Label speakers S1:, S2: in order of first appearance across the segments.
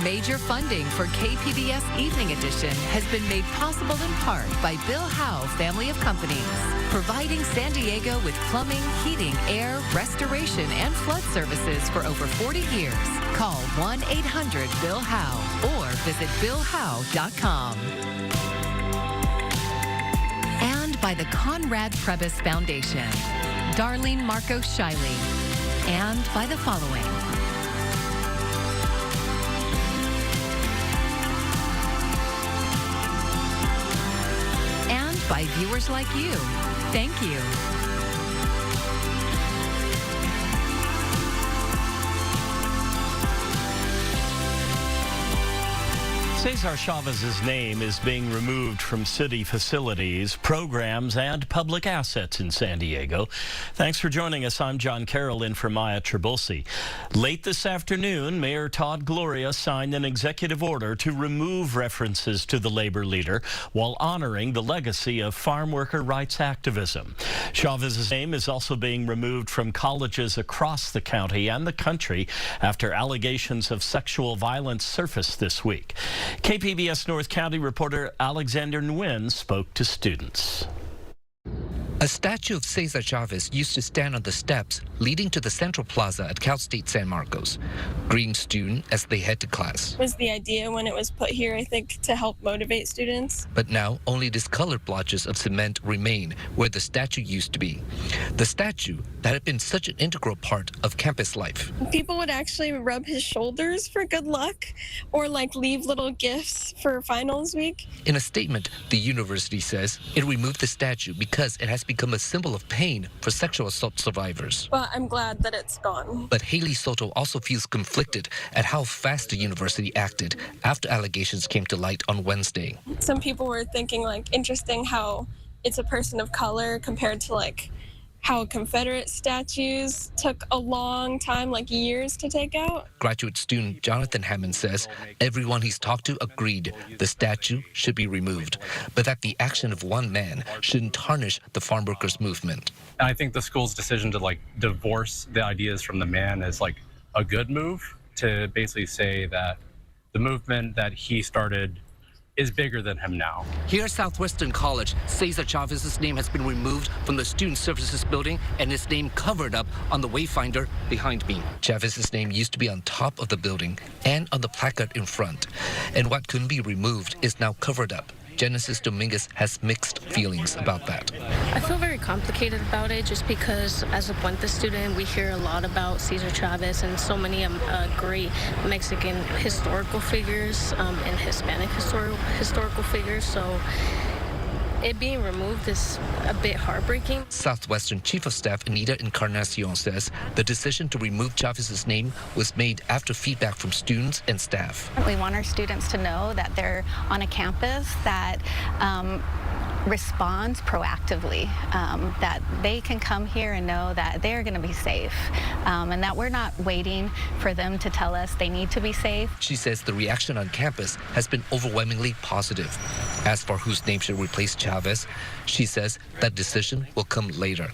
S1: Major funding for KPBS Evening Edition has been made possible in part by Bill Howe Family of Companies, providing San Diego with plumbing, heating, air, restoration, and flood services for over 40 years. Call 1-800-BILL-HOWE or visit BillHowe.com. And by the Conrad Prebys Foundation, Darlene Marcos Shiley, and by the following. And by viewers like you. Thank you.
S2: Cesar Chavez's name is being removed from city facilities, programs, and public assets in San Diego. Thanks for joining us. I'm John Carroll in for Maya Trabulsi. Late this afternoon, Mayor Todd Gloria signed an executive order to remove references to the labor leader while honoring the legacy of farm worker rights activism. Chavez's name is also being removed from colleges across the county and the country after allegations of sexual violence surfaced this week. KPBS North County reporter Alexander Nguyen spoke to students.
S3: A statue of Cesar Chavez used to stand on the steps leading to the Central Plaza at Cal State San Marcos, greeting students as they head to class.
S4: Was the idea when it was put here, I think, to help motivate students.
S3: But now only discolored blotches of cement remain where the statue used to be. The statue that had been such an integral part of campus life.
S4: People would actually rub his shoulders for good luck or like leave little gifts for finals week.
S3: In a statement, the university says it removed the statue because it has become a symbol of pain for sexual assault survivors.
S4: But I'm glad that it's gone.
S3: But Haley Soto also feels conflicted at how fast the university acted after allegations came to light on Wednesday.
S4: Some people were thinking, like, interesting how it's a person of color compared to, like, how Confederate statues took a long time, like years, to take out.
S3: Graduate student Jonathan Hammond says everyone he's talked to agreed the statue should be removed, but that the action of one man shouldn't tarnish the farm workers movement.
S5: I think the school's decision to divorce the ideas from the man is a good move to basically say that the movement that he started is bigger than him now.
S3: Here at Southwestern College, Cesar Chavez's name has been removed from the Student Services building and his name covered up on the wayfinder behind me. Chavez's name used to be on top of the building and on the placard in front, and what couldn't be removed is now covered up. Genesis Dominguez has mixed feelings about that.
S6: I feel very complicated about it just because as a Puente student, we hear a lot about Cesar Chavez and so many great Mexican historical figures and Hispanic historical figures. So it being removed is a bit heartbreaking.
S3: Southwestern Chief of Staff Anita Encarnacion says the decision to remove Chavez's name was made after feedback from students and staff.
S7: We want our students to know that they're on a campus that responds proactively, that they can come here and know that they're going to be safe, and that we're not waiting for them to tell us they need to be safe.
S3: She says the reaction on campus has been overwhelmingly positive. As for whose name should replace Chavez, she says that decision will come later.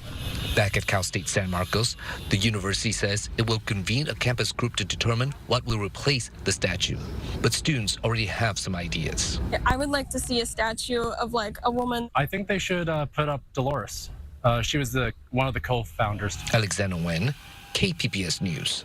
S3: Back at Cal State San Marcos, the university says it will convene a campus group to determine what will replace the statue. But students already have some ideas.
S4: I would like to see a statue of like a woman.
S5: I think they should put up Dolores. She was one of the co-founders.
S3: Alexander Nguyen, KPBS News.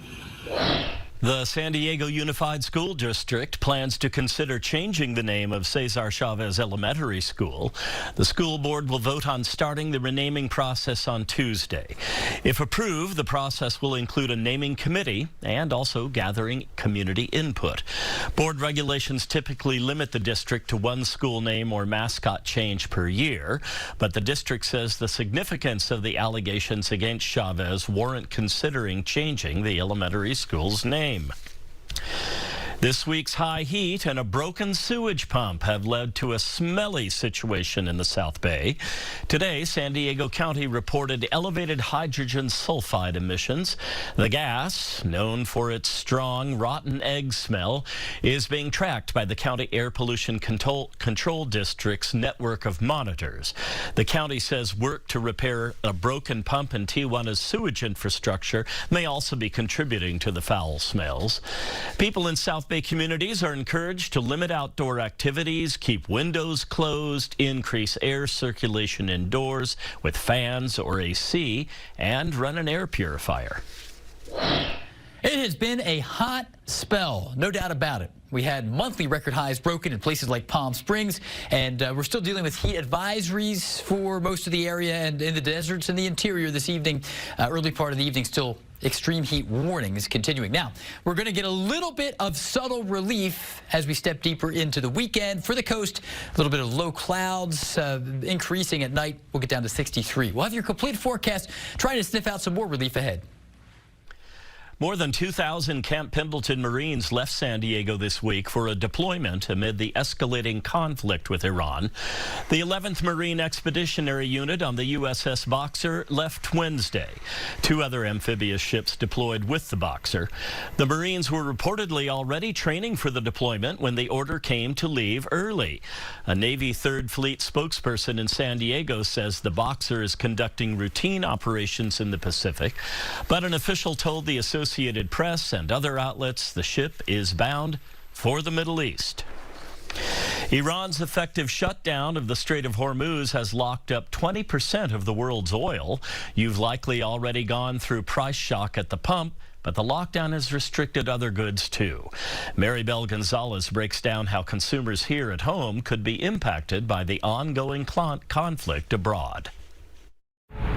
S2: The San Diego Unified School District plans to consider changing the name of Cesar Chavez Elementary School. The school board will vote on starting the renaming process on Tuesday. If approved, the process will include a naming committee and also gathering community input. Board regulations typically limit the district to one school name or mascot change per year, but the district says the significance of the allegations against Chavez warrant considering changing the elementary school's name. This week's high heat and a broken sewage pump have led to a smelly situation in the South Bay. Today, San Diego County reported elevated hydrogen sulfide emissions. The gas, known for its strong rotten egg smell, is being tracked by the County Air Pollution Control District's network of monitors. The county says work to repair a broken pump in Tijuana's sewage infrastructure may also be contributing to the foul smells. People in South Bay communities are encouraged to limit outdoor activities, keep windows closed, increase air circulation indoors with fans or AC, and run an air purifier.
S8: It has been a hot spell, no doubt about it. We had monthly record highs broken in places like Palm Springs, and we're still dealing with heat advisories for most of the area and in the deserts and the interior this evening. Early part of the evening, still extreme heat warning is continuing. Now, we're going to get a little bit of subtle relief as we step deeper into the weekend. For the coast, a little bit of low clouds increasing at night. We'll get down to 63. We'll have your complete forecast, trying to sniff out some more relief ahead.
S2: More than 2,000 Camp Pendleton Marines left San Diego this week for a deployment amid the escalating conflict with Iran. The 11th Marine Expeditionary Unit on the USS Boxer left Wednesday. 2 other amphibious ships deployed with the Boxer. The Marines were reportedly already training for the deployment when the order came to leave early. A Navy 3rd Fleet spokesperson in San Diego says the Boxer is conducting routine operations in the Pacific, but an official told the Associated Press and other outlets the ship is bound for the Middle East. Iran's effective shutdown of the Strait of Hormuz has locked up 20% of the world's oil. You've likely already gone through price shock at the pump, but the lockdown has restricted other goods too. Maribel Gonzalez breaks down how consumers here at home could be impacted by the ongoing conflict abroad.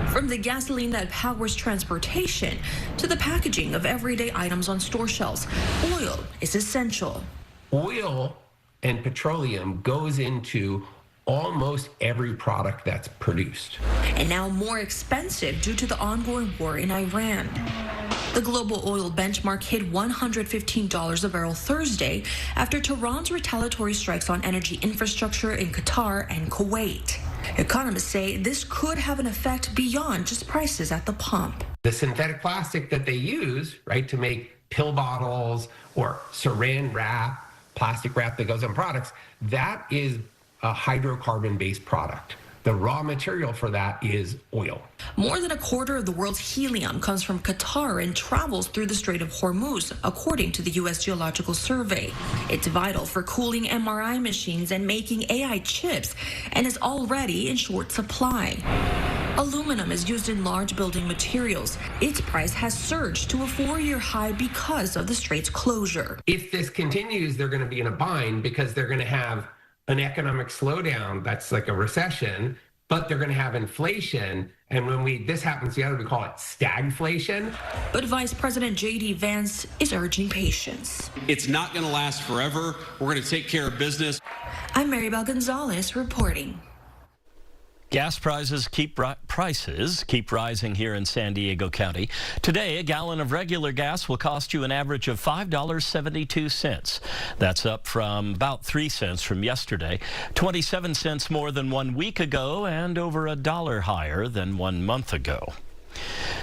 S9: From the gasoline that powers transportation to the packaging of everyday items on store shelves, oil is essential.
S10: Oil and petroleum goes into almost every product that's produced.
S9: And now more expensive due to the ongoing war in Iran. The global oil benchmark hit $115 a barrel Thursday after Tehran's retaliatory strikes on energy infrastructure in Qatar and Kuwait. Economists say this could have an effect beyond just prices at the pump.
S10: The synthetic plastic that they use, right, to make pill bottles or saran wrap, plastic wrap that goes on products, that is a hydrocarbon-based product. The raw material for that is oil.
S9: More than a quarter of the world's helium comes from Qatar and travels through the Strait of Hormuz, according to the U.S. Geological Survey. It's vital for cooling MRI machines and making AI chips, and is already in short supply. Aluminum is used in large building materials. Its price has surged to a 4-year high because of the strait's closure.
S10: If this continues, they're going to be in a bind because they're going to have an economic slowdown that's like a recession, but they're going to have inflation. And when this happens together, we call it stagflation.
S9: But Vice President J.D. Vance is urging patience.
S11: It's not going to last forever. We're going to take care of business.
S9: I'm Maribel Gonzalez reporting.
S2: Gas prices keep rising here in San Diego County. Today, a gallon of regular gas will cost you an average of $5.72. That's up from about 3 cents from yesterday, 27 cents more than 1 week ago, and over $1 higher than 1 month ago.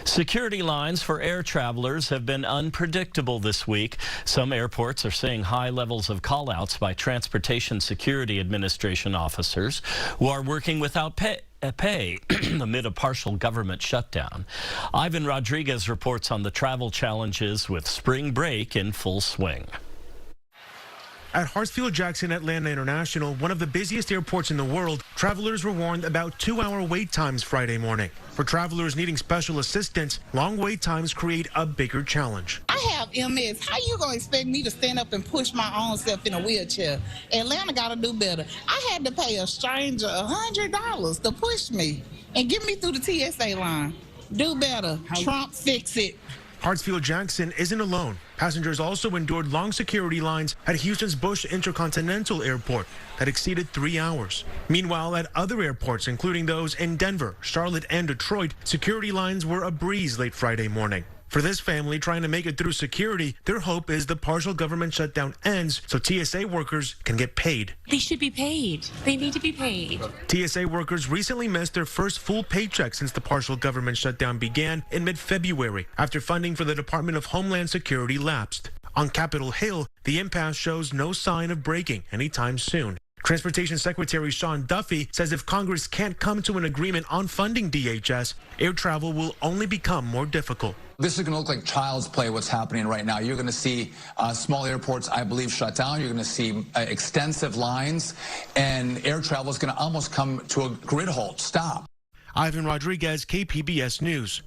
S2: Security lines for air travelers have been unpredictable this week. Some airports are seeing high levels of call-outs by Transportation Security Administration officers who are working without pay amid a partial government shutdown. Ivan Rodriguez reports on the travel challenges with spring break in full swing.
S12: At Hartsfield-Jackson Atlanta International, one of the busiest airports in the world, travelers were warned about 2-hour wait times Friday morning. For travelers needing special assistance, long wait times create a bigger challenge.
S13: I have MS. How you going to expect me to stand up and push my own self in a wheelchair? Atlanta got to do better. I had to pay a stranger $100 to push me and get me through the TSA line. Do better. Trump, fix it.
S12: Hartsfield-Jackson isn't alone. Passengers also endured long security lines at Houston's Bush Intercontinental Airport that exceeded 3 hours. Meanwhile, at other airports, including those in Denver, Charlotte, and Detroit, security lines were a breeze late Friday morning. For this family trying to make it through security, their hope is the partial government shutdown ends so TSA workers can get paid.
S14: They should be paid. They need to be paid.
S12: TSA workers recently missed their first full paycheck since the partial government shutdown began in mid-February after funding for the Department of Homeland Security lapsed. On Capitol Hill, the impasse shows no sign of breaking anytime soon. Transportation Secretary Sean Duffy says if Congress can't come to an agreement on funding DHS, air travel will only become more difficult.
S15: This is going to look like child's play, what's happening right now. You're going to see small airports, I believe, shut down. You're going to see extensive lines, and air travel is going to almost come to a grid halt, stop.
S12: Ivan Rodriguez, KPBS News.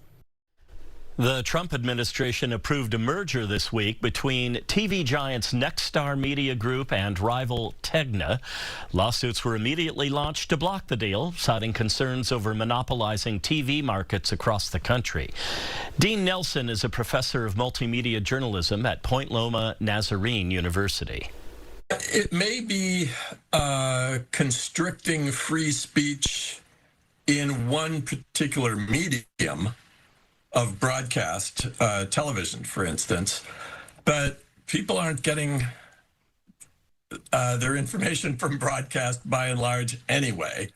S2: The Trump administration approved a merger this week between TV giants Nexstar Media Group and rival Tegna. Lawsuits were immediately launched to block the deal, citing concerns over monopolizing TV markets across the country. Dean Nelson is a professor of multimedia journalism at Point Loma Nazarene University.
S16: It may be constricting free speech in one particular medium of broadcast television, for instance, but people aren't getting their information from broadcast by and large anyway.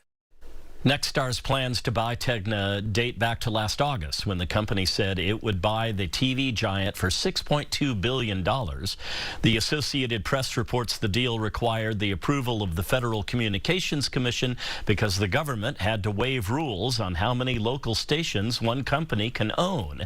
S2: Nexstar's plans to buy Tegna date back to last August, when the company said it would buy the TV giant for $6.2 billion. The Associated Press reports the deal required the approval of the Federal Communications Commission because the government had to waive rules on how many local stations one company can own.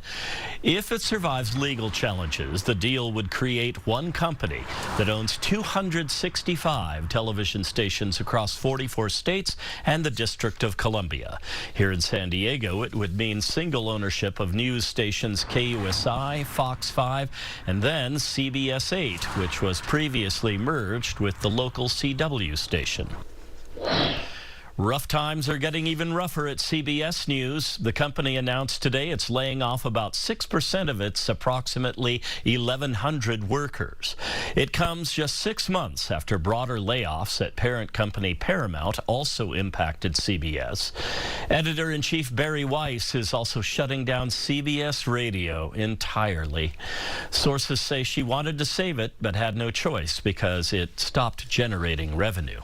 S2: If it survives legal challenges, the deal would create one company that owns 265 television stations across 44 states and the District of Columbia. Here in San Diego, it would mean single ownership of news stations KUSI, Fox 5, and then CBS 8, which was previously merged with the local CW station. Rough times are getting even rougher at CBS News. The company announced today it's laying off about 6% of its approximately 1,100 workers. It comes just 6 months after broader layoffs at parent company Paramount also impacted CBS. Editor-in-chief Barry Weiss is also shutting down CBS Radio entirely. Sources say she wanted to save it but had no choice because it stopped generating revenue.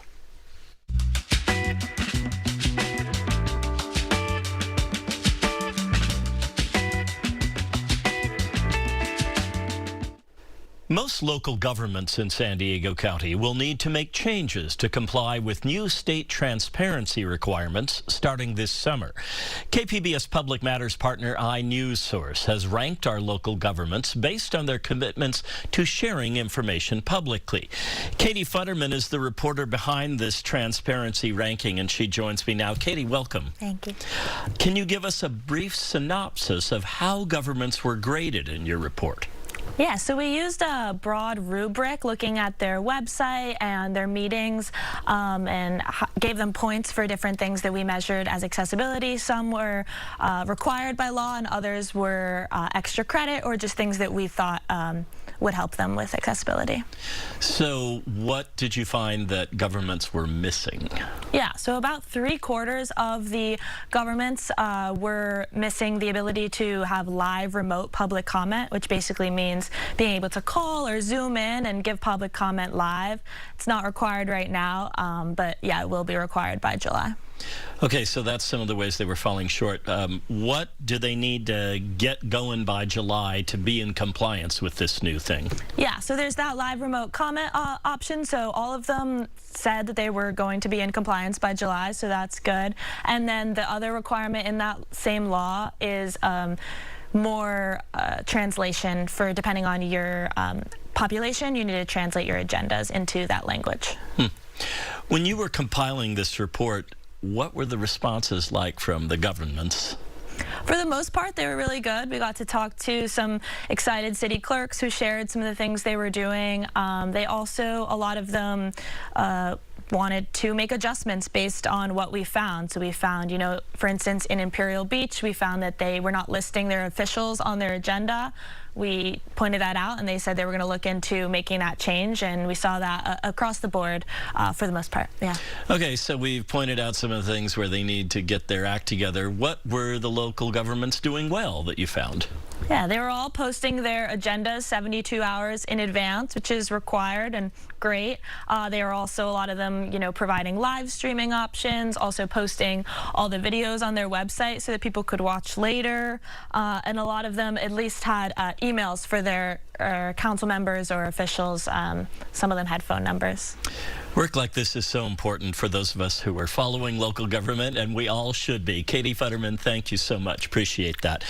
S2: Most local governments in San Diego County will need to make changes to comply with new state transparency requirements starting this summer. KPBS Public Matters partner iNewsSource has ranked our local governments based on their commitments to sharing information publicly. Katie Futterman is the reporter behind this transparency ranking, and she joins me now. Katie, welcome.
S17: Thank you.
S2: Can you give us a brief synopsis of how governments were graded in your report?
S17: Yeah, so we used a broad rubric looking at their website and their meetings and gave them points for different things that we measured as accessibility. Some were required by law and others were extra credit or just things that we thought would help them with accessibility.
S2: So what did you find that governments were missing?
S17: Yeah, so about 3/4 of the governments were missing the ability to have live remote public comment, which basically means being able to call or Zoom in and give public comment live. It's not required right now, but yeah, it will be required by July.
S2: Okay, so that's some of the ways they were falling short. What do they need to get going by July to be in compliance with this new thing?
S17: Yeah, so there's that live remote comment option. So all of them said that they were going to be in compliance by July, so that's good. And then the other requirement in that same law is more translation for depending on your population. You need to translate your agendas into that language.
S2: When you were compiling this report, what were the responses like from the governments?
S17: For the most part, they were really good. We got to talk to some excited city clerks who shared some of the things they were doing. They also, a lot of them, wanted to make adjustments based on what we found. So we found, you know, for instance, in Imperial Beach, we found that they were not listing their officials on their agenda. We pointed that out, and they said they were going to look into making that change, and we saw that across the board for the most part. Yeah. Okay,
S2: so we've pointed out some of the things where they need to get their act together. What were the local governments doing well that you found?
S17: Yeah, they were all posting their agendas 72 hours in advance, which is required and great. They were also, a lot of them, you know, providing live streaming options, also posting all the videos on their website so that people could watch later. And a lot of them at least had emails for their council members or officials. Some of them had phone numbers.
S2: Work like this is so important for those of us who are following local government, and we all should be. Katie Futterman, thank you so much. Appreciate that.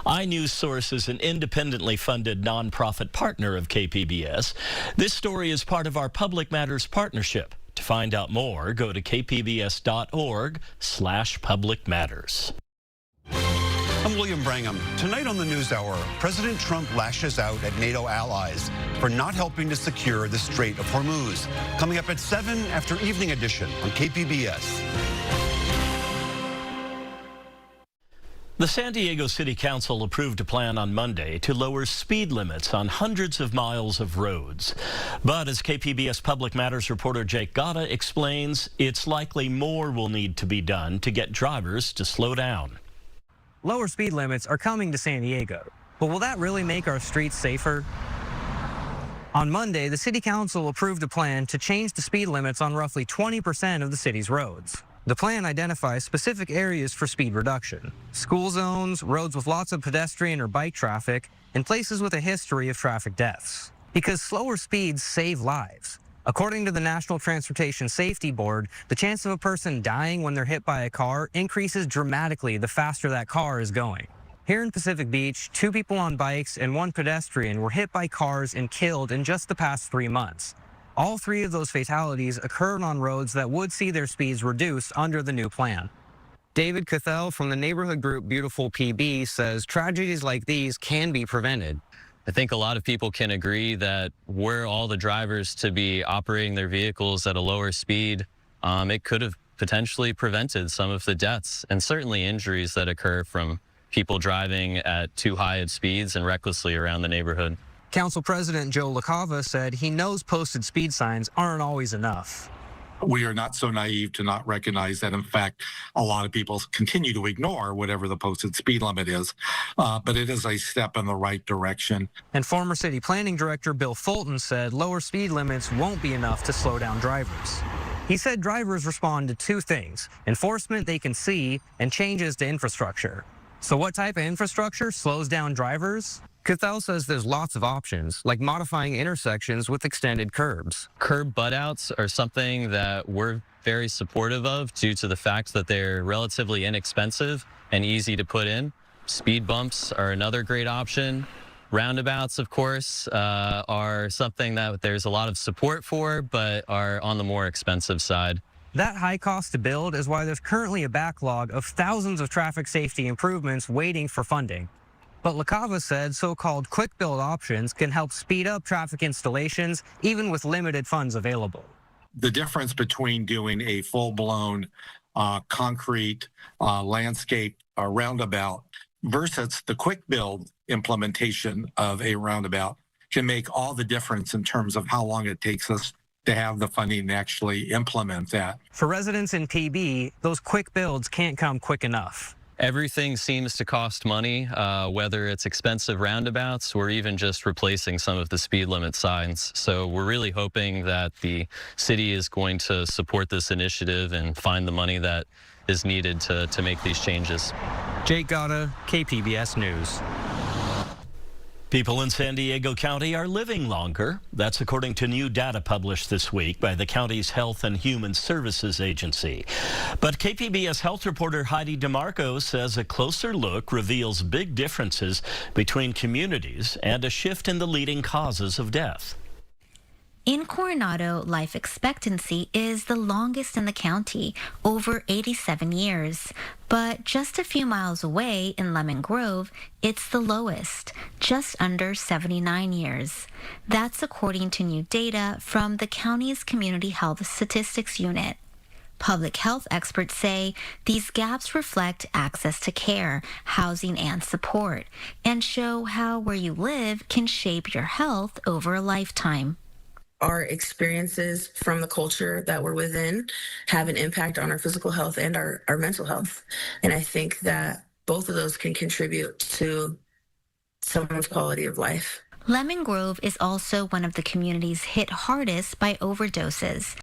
S2: iNews Source is an independently funded nonprofit partner of KPBS. This story is part of our Public Matters partnership. To find out more, go to kpbs.org/Public Matters.
S18: I'm William Brangham. Tonight on the NewsHour, President Trump lashes out at NATO allies for not helping to secure the Strait of Hormuz. Coming up at 7 after Evening Edition on KPBS.
S2: The San Diego City Council approved a plan on Monday to lower speed limits on hundreds of miles of roads. But as KPBS Public Matters reporter Jake Gatta explains, it's likely more will need to be done to get drivers to slow down.
S19: Lower speed limits are coming to San Diego, but will that really make our streets safer? On Monday, the City Council approved a plan to change the speed limits on roughly 20% of the city's roads. The plan identifies specific areas for speed reduction: school zones, roads with lots of pedestrian or bike traffic, and places with a history of traffic deaths. Because slower speeds save lives. According to the National Transportation Safety Board, the chance of a person dying when they're hit by a car increases dramatically the faster that car is going. Here in Pacific Beach, 2 people on bikes and 1 pedestrian were hit by cars and killed in just the past 3 months. All 3 of those fatalities occurred on roads that would see their speeds reduced under the new plan. David Cathell from the neighborhood group Beautiful PB says tragedies like these can be prevented.
S20: I think a lot of people can agree that were all the drivers to be operating their vehicles at a lower speed, it could have potentially prevented some of the deaths and certainly injuries that occur from people driving at too high of speeds and recklessly around the neighborhood.
S19: Council President Joe LaCava said he knows posted speed signs aren't always enough.
S21: We are not so naive to not recognize that, in fact, a lot of people continue to ignore whatever the posted speed limit is, but it is a step in the right direction.
S19: And former city planning director Bill Fulton said lower speed limits won't be enough to slow down drivers. He said drivers respond to 2 things: enforcement they can see and changes to infrastructure. So what type of infrastructure slows down drivers? Cathell says there's lots of options, like modifying intersections with extended curbs.
S20: Curb butt-outs are something that we're very supportive of due to the fact that they're relatively inexpensive and easy to put in. Speed bumps are another great option. Roundabouts, of course, are something that there's a lot of support for, but are on the more expensive side.
S19: That high cost to build is why there's currently a backlog of thousands of traffic safety improvements waiting for funding. But LaCava said so-called quick-build options can help speed up traffic installations, even with limited funds available.
S21: The difference between doing a full-blown concrete landscape roundabout versus the quick-build implementation of a roundabout can make all the difference in terms of how long it takes us to have the funding to actually implement that.
S19: For residents in PB, those quick builds can't come quick enough.
S20: Everything seems to cost money, whether it's expensive roundabouts or even just replacing some of the speed limit signs. So we're really hoping that the city is going to support this initiative and find the money that is needed to make these changes.
S19: Jake Gatta, KPBS News.
S2: People in San Diego County are living longer. That's according to new data published this week by the county's Health and Human Services Agency. But KPBS health reporter Heidi DeMarco says a closer look reveals big differences between communities and a shift in the leading causes of death.
S22: In Coronado, life expectancy is the longest in the county, over 87 years. But just a few miles away in Lemon Grove, it's the lowest, just under 79 years. That's according to new data from the county's Community Health Statistics Unit. Public health experts say these gaps reflect access to care, housing, and support, and show how where you live can shape your health over a lifetime.
S23: Our experiences from the culture that we're within have an impact on our physical health and our mental health. And I think that both of those can contribute to someone's quality of life.
S22: Lemon Grove is also one of the communities hit hardest by overdoses.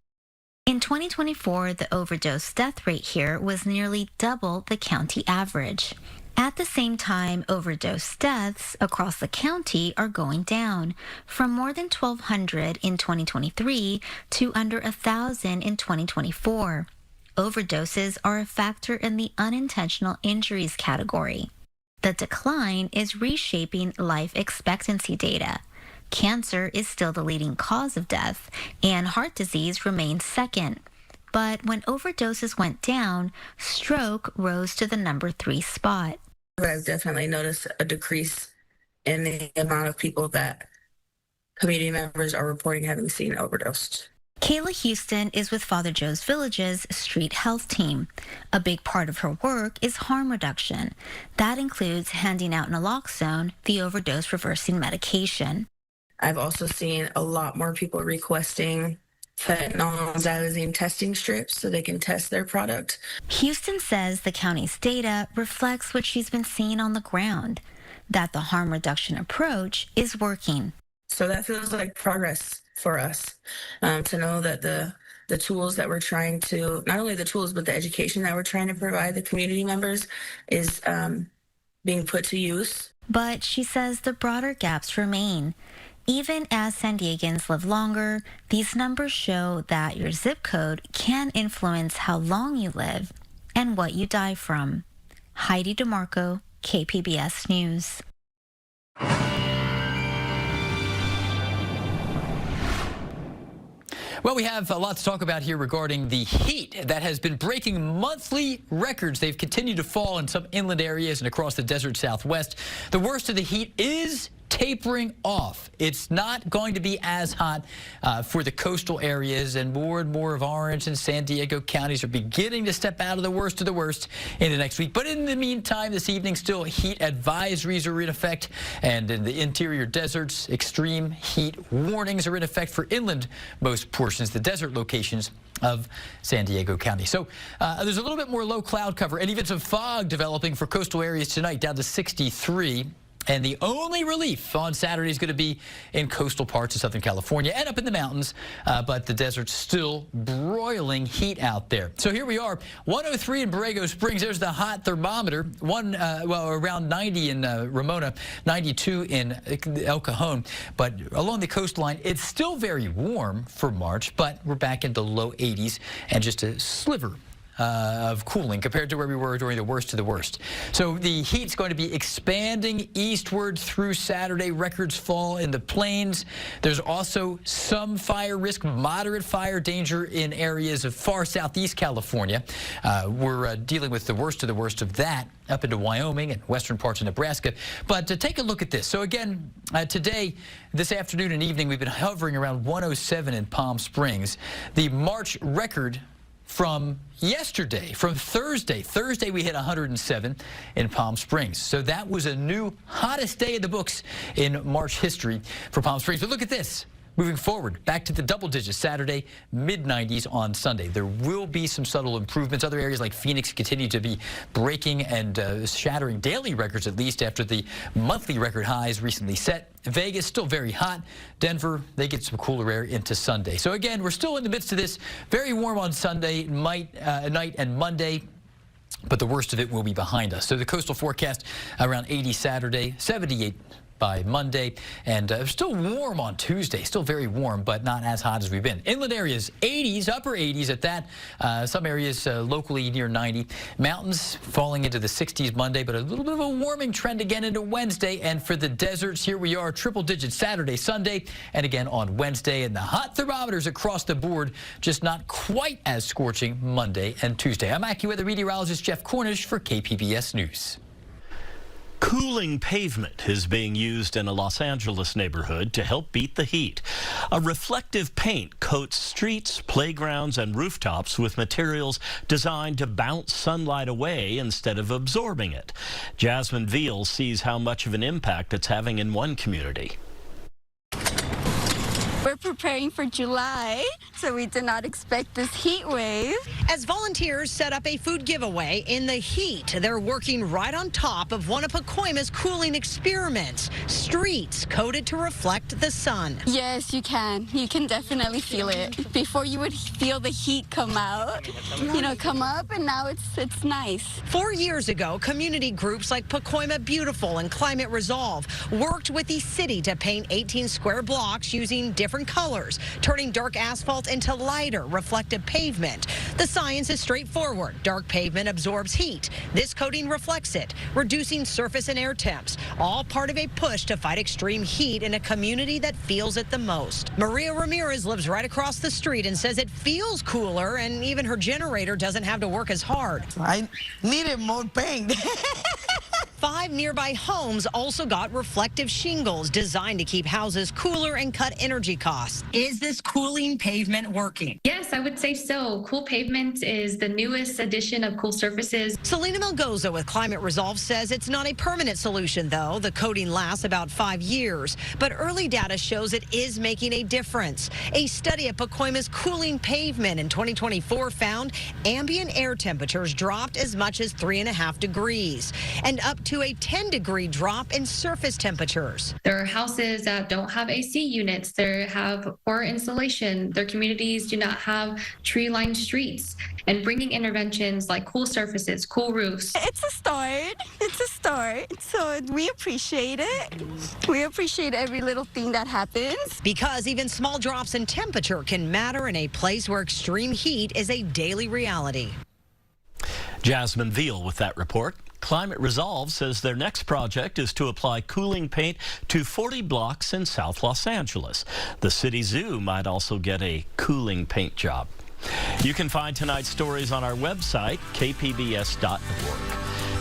S22: In 2024, the overdose death rate here was nearly double the county average. At the same time, overdose deaths across the county are going down from more than 1,200 in 2023 to under 1,000 in 2024. Overdoses are a factor in the unintentional injuries category. The decline is reshaping life expectancy data. Cancer is still the leading cause of death, and heart disease remains second. But when overdoses went down, stroke rose to the number 3 spot.
S23: I've definitely noticed a decrease in the amount of people that community members are reporting having seen overdosed.
S22: Kayla Houston is with Father Joe's Village's street health team. A big part of her work is harm reduction. That includes handing out naloxone, the overdose reversing medication.
S23: I've also seen a lot more people requesting fentanyl and xylazine testing strips so they can test their product.
S22: Houston says the county's data reflects what she's been seeing on the ground, that the harm reduction approach is working.
S23: So that feels like progress for us, to know that the tools that we're trying to, not only the tools, but the education that we're trying to provide the community members is being put to use.
S22: But she says the broader gaps remain. Even as San Diegans live longer, these numbers show that your zip code can influence how long you live and what you die from. Heidi DeMarco, KPBS News.
S8: Well, we have a lot to talk about here regarding the heat that has been breaking monthly records. They've continued to fall in some inland areas and across the desert Southwest. The worst of the heat is tapering off. It's not going to be as hot for the coastal areas, and more of Orange and San Diego counties are beginning to step out of the worst in the next week. But in the meantime, this evening, still heat advisories are in effect, and in the interior deserts, extreme heat warnings are in effect for inland most portions, the desert locations of San Diego County. So there's a little bit more low cloud cover and even some fog developing for coastal areas tonight, down to 63. And the only relief on Saturday is going to be in coastal parts of Southern California and up in the mountains, but the desert's still broiling heat out there. So here we are, 103 in Borrego Springs. There's the hot thermometer, around 90 in Ramona, 92 in El Cajon. But along the coastline, it's still very warm for March, but we're back into low 80s and just a sliver of cooling compared to where we were during the worst of the worst. So the heat's going to be expanding eastward through Saturday. Records fall in the plains. There's also some fire risk, moderate fire danger in areas of far southeast California. We're dealing with the worst of that up into Wyoming and western parts of Nebraska. But to take a look at this. So again, today, this afternoon and evening, we've been hovering around 107 in Palm Springs. The March record from yesterday, from Thursday. Thursday, we hit 107 in Palm Springs. So that was a new hottest day in the books in March history for Palm Springs. But look at this. Moving forward, back to the double digits Saturday, mid-90s on Sunday. There will be some subtle improvements. Other areas like Phoenix continue to be breaking and shattering daily records, at least after the monthly record highs recently set. Vegas, still very hot. Denver, they get some cooler air into Sunday. So again, we're still in the midst of this. Very warm on Sunday night and Monday. But the worst of it will be behind us. So the coastal forecast around 80 Saturday, 78 by Monday, and still warm on Tuesday. Still very warm, but not as hot as we've been. Inland areas, 80s, upper 80s at that. Some areas locally near 90. Mountains falling into the 60s Monday, but a little bit of a warming trend again into Wednesday. And for the deserts, here we are, triple digits Saturday, Sunday, and again on Wednesday. And the hot thermometers across the board, just not quite as scorching Monday and Tuesday. I'm AccuWeather meteorologist Jeff Cornish for KPBS News.
S2: Cooling pavement is being used in a Los Angeles neighborhood to help beat the heat. A reflective paint coats streets, playgrounds, and rooftops with materials designed to bounce sunlight away instead of absorbing it. Jasmine Veal sees how much of an impact it's having in one community.
S1: We're preparing for July, so we did not expect this heat wave.
S6: As volunteers set up a food giveaway in the heat, they're working right on top of one of Pacoima's cooling experiments, streets coated to reflect the sun.
S1: Yes, you can. You can definitely feel it. Before you would feel the heat come out, come up, and now it's nice.
S6: 4 years ago, community groups like Pacoima Beautiful and Climate Resolve worked with the city to paint 18 square blocks using different colors, turning dark asphalt into lighter, reflective pavement. The science is straightforward. Dark pavement absorbs heat. This coating reflects it, reducing surface and air temps, all part of a push to fight extreme heat in a community that feels it the most. Maria Ramirez lives right across the street and says it feels cooler, and even her generator doesn't have to work as hard.
S13: I needed more paint.
S6: 5 nearby homes also got reflective shingles designed to keep houses cooler and cut energy costs. Is this cooling pavement working?
S7: Yes, I would say so. Cool Pavement is the newest addition of Cool Surfaces.
S6: Selena Melgoza with Climate Resolve says it's not a permanent solution, though. The coating lasts about 5 years, but early data shows it is making a difference. A study of Pacoima's cooling pavement in 2024 found ambient air temperatures dropped as much as 3.5 degrees and up to a 10-degree drop in surface temperatures.
S7: There are houses that don't have AC units. They have poor insulation. Their communities do not have tree-lined streets. And bringing interventions like cool surfaces, cool roofs.
S1: It's a start. It's a start. So we appreciate it. We appreciate every little thing that happens.
S6: Because even small drops in temperature can matter in a place where extreme heat is a daily reality.
S2: Jasmine Veal with that report. Climate Resolve says their next project is to apply cooling paint to 40 blocks in South Los Angeles. The city zoo might also get a cooling paint job. You can find tonight's stories on our website, kpbs.org.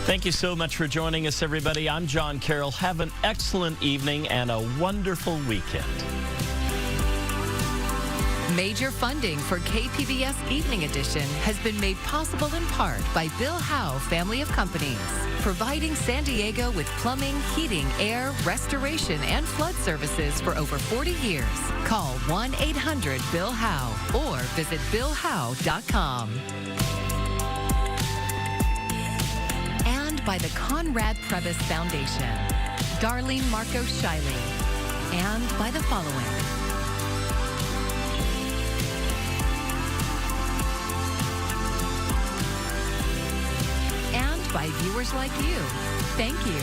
S2: Thank you so much for joining us, everybody. I'm John Carroll. Have an excellent evening and a wonderful weekend.
S24: Major funding for KPBS Evening Edition has been made possible in part by Bill Howe Family of Companies, providing San Diego with plumbing, heating, air, restoration, and flood services for over 40 years. Call 1-800-BILL-HOWE or visit BillHowe.com. And by the Conrad Prebys Foundation, Darlene Marco Shiley, and by the following. By viewers like you. Thank you.